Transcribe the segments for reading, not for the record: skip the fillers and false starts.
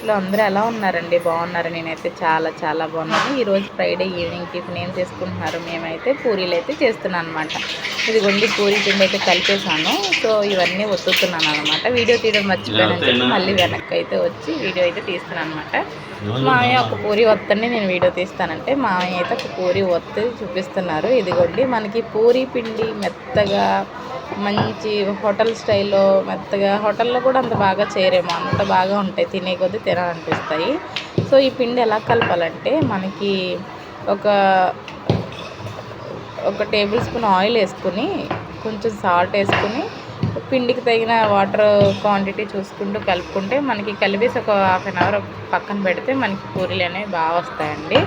ఇంట్లో అందరూ ఎలా ఉన్నారండి? బాగున్నారు. నేనైతే చాలా చాలా బాగున్నాను. ఈరోజు ఫ్రైడే ఈవినింగ్ టిఫిన్ ఏం చేసుకుంటున్నారు? మేమైతే పూరీలు అయితే చేస్తున్నాను అనమాట. ఇదిగోండి పూరీ పిండి అయితే కలిపేసాను. సో ఇవన్నీ ఒత్తుతున్నాను అనమాట. వీడియో తీయడం మర్చిపోయానని చెప్పి మళ్ళీ వెనక్కి అయితే వచ్చి వీడియో అయితే తీస్తున్నాను అనమాట. మామయ్య ఒక పూరి ఒత్తండి నేను వీడియో తీస్తానంటే మామయ్య అయితే ఒక పూరి ఒత్తి చూపిస్తున్నారు. ఇదిగోండి మనకి పూరీ పిండి మెత్తగా మంచి హోటల్ స్టైల్లో మెత్తగా, హోటల్లో కూడా అంత బాగా చేయరేమో, అంత బాగా ఉంటాయి, తినే కొద్దీ తినాలనిపిస్తాయి. సో ఈ పిండి ఎలా కలపాలంటే మనకి ఒక టేబుల్ స్పూన్ ఆయిల్ వేసుకుని కొంచెం సాల్ట్ వేసుకుని పిండికి తగిన వాటర్ క్వాంటిటీ చూసుకుంటూ కలుపుకుంటే మనకి కలిపేసి ఒక హాఫ్ అన్ అవర్ పక్కన పెడితే మనకి పూరీలు అనేవి బాగా వస్తాయండి.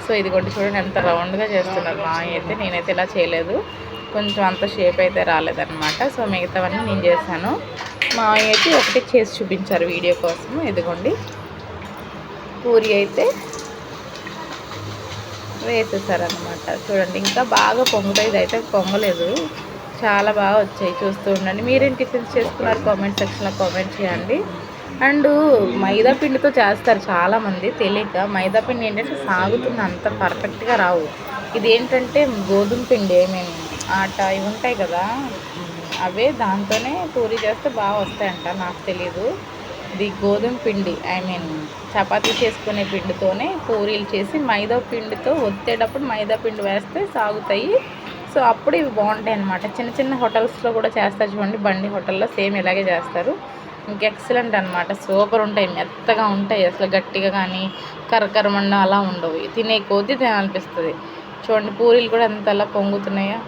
సో ఇదిగోండి చూడండి ఎంత రౌండ్గా చేస్తున్నారు మామయ్య అయితే. నేనైతే ఇలా చేయలేదు, కొంచెం అంత షేప్ అయితే రాలేదన్నమాట. సో మిగతావన్నీ నేను చేశాను. మామయ్య అయితే ఒకటి చేసి చూపించారు వీడియో కోసం. ఇదిగోండి పూరి అయితే వేసేసారనమాట. చూడండి ఇంకా బాగా పొంగుతాయి. ఇదైతే పొంగలేదు, చాలా బాగా వచ్చాయి. చూస్తూ ఉండండి. మీరేం టిఫిన్స్ చేసుకున్నారు? కామెంట్ సెక్షన్లో కామెంట్ చేయండి. అండ్ మైదా పిండితో చేస్తారు చాలామంది తెలియక. మైదా పిండి ఏంటంటే సాగుతుంది, అంత పర్ఫెక్ట్గా రావు. ఇది ఏంటంటే గోధుమ పిండి, మేము ఆట ఇవి ఉంటాయి కదా అవే, దాంతోనే పూరి చేస్తే బాగా వస్తాయంట. నాకు తెలీదు. ఇది గోధుమ పిండి, చపాతీ చేసుకునే పిండితోనే పూరీలు చేసి మైదా పిండితో ఒత్తేటప్పుడు మైదా పిండి వేస్తే సాగుతాయి. సో అప్పుడు ఇవి బాగుంటాయి అన్నమాట. చిన్న చిన్న హోటల్స్లో కూడా చేస్తారు చూడండి, బండి హోటల్లో సేమ్ ఇలాగే చేస్తారు. ఇంకా ఎక్సలెంట్ అనమాట. సూపర్ ఉంటాయి, మెత్తగా ఉంటాయి, అసలు గట్టిగా కానీ కరకరమండ అలా ఉండవు. తినే కొద్దీ తినాలనిపిస్తుంది. చూడండి పూరీలు కూడా ఎంతలా పొంగుతున్నాయో.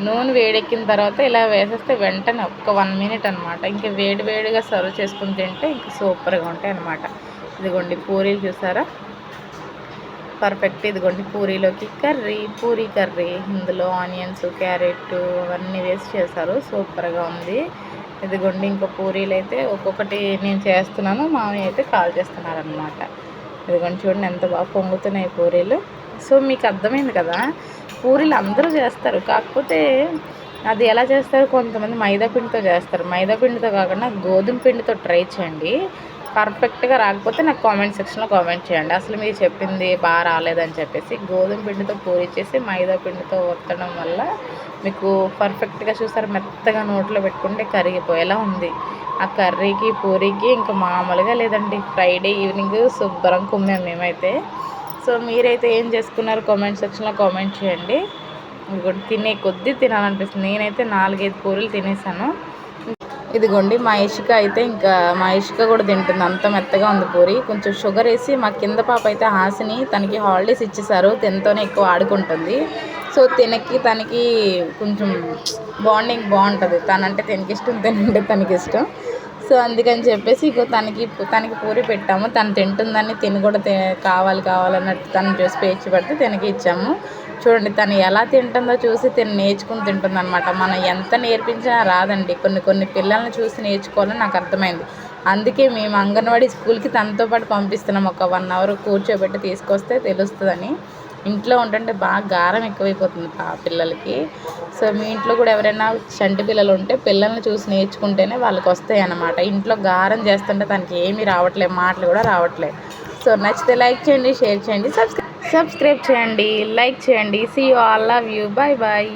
నూనె వేడెక్కిన తర్వాత ఇలా వేసేస్తే వెంటనే ఒక్క 1 మినిట్ అనమాట. ఇంకా వేడిగా సర్వ్ చేసుకుని తింటే ఇంకా సూపర్గా ఉంటాయి అనమాట. ఇదిగోండి పూరీలు చూసారా, పర్ఫెక్ట్. ఇదిగోండి పూరీలోకి పూరీ కర్రీ, ఇందులో ఆనియన్స్, క్యారెట్ అవన్నీ వేసి చేశారు, సూపర్గా ఉంది. ఇదిగోండి ఇంకా పూరీలు అయితే ఒక్కొక్కటి నేను చేస్తున్నాను, మామయ్య అయితే కాల్ చేస్తున్నారనమాట. ఇదిగోండి చూడండి ఎంత బాగా పొంగుతున్నాయి పూరీలు. సో మీకు అర్థమైంది కదా, పూరీలు అందరూ చేస్తారు, కాకపోతే అది ఎలా చేస్తారు, కొంతమంది మైదా పిండితో చేస్తారు. మైదా పిండితో కాకుండా గోధుమ పిండితో ట్రై చేయండి. పర్ఫెక్ట్గా రాకపోతే నాకు కామెంట్ సెక్షన్లో కామెంట్ చేయండి. అసలు మీరు చెప్పింది బాగా రాలేదని చెప్పేసి. గోధుమ పిండితో పూరి చేసి మైదా పిండితో ఒత్తడం వల్ల మీకు పర్ఫెక్ట్గా చూసారు, మెత్తగా నోట్లో పెట్టుకుంటే కరిగిపోయేలా ఉంది. ఆ కర్రీకి పూరీకి ఇంకా మామూలుగా లేదండి. ఫ్రైడే ఈవినింగ్ శుభ్రం కుమ్మాం మేమైతే. సో మీరైతే ఏం చేసుకున్నారు? కామెంట్ సెక్షన్లో కామెంట్ చేయండి. ఇంకోటి తినే కొద్దీ తినాలనిపిస్తుంది. నేనైతే 4-5 పూరీలు తినేసాను. ఇదిగోండి మా ఇషిక అయితే, ఇంకా మా ఇషిక కూడా తింటుంది, అంత మెత్తగా ఉంది పూరి. కొంచెం షుగర్ వేసి, మా కింద పాప అయితే హాసిని, తనకి హాలిడేస్ ఇచ్చేసారు, తినతోనే ఎక్కువ ఆడుకుంటుంది. సో తనకి కొంచెం బాండింగ్ బాగుంటుంది. తనంటే తనకి ఇష్టం, తినంటే తనకి ఇష్టం. సో అందుకని చెప్పేసి ఇక తనకి పూరి పెట్టాము. తను తింటుందని, తిని కూడా కావాలన్నట్టు తను చూసి పేచి పడితే తనకి ఇచ్చాము. చూడండి తను ఎలా తింటుందో చూసి నేర్చుకుని తింటుంది అనమాట. మనం ఎంత నేర్పించినా రాదండి, కొన్ని పిల్లల్ని చూసి నేర్చుకోవాలని నాకు అర్థమైంది. అందుకే మేము అంగన్వాడీ స్కూల్కి తనతో పాటు పంపిస్తున్నాం. ఒక 1 అవర్ కూర్చోబెట్టి తీసుకొస్తే తెలుస్తుందని. ఇంట్లో ఉంటుంటే బాగా గారం ఎక్కువైపోతుంది పిల్లలకి. సో మీ ఇంట్లో కూడా ఎవరైనా చంటి పిల్లలు ఉంటే పిల్లల్ని చూసి నేర్చుకుంటేనే వాళ్ళకి వస్తాయి అన్నమాట. ఇంట్లో గారం చేస్తుంటే తనకి ఏమీ రావట్లేదు, మాటలు కూడా రావట్లేదు. సో నచ్చితే లైక్ చేయండి, షేర్ చేయండి, సబ్స్క్రైబ్ చేయండి, లైక్ చేయండి. See you all, love you, bye bye.